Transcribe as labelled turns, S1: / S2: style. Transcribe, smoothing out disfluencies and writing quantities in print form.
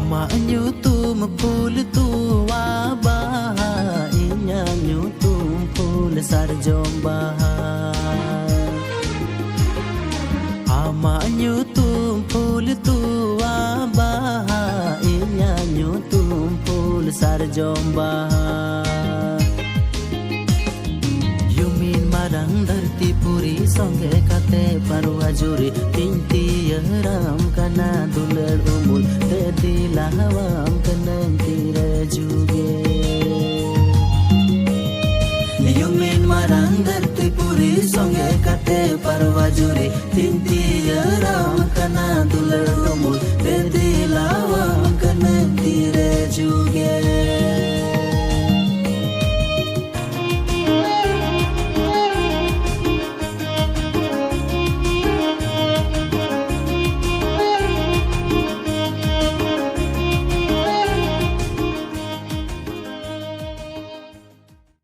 S1: Ama nyutum pul tua baha inya nyutum pul sarjom baha Ama nyutum pul tua baha inya nyutum pul sarjom baha Yumin marang dharti puri songe kate parwa juri tinti ram kana dular umul te dilawam kanang tira juge Yumin marang dharti puri songe kate parwa juri tinti ram kana dular umul te dilawam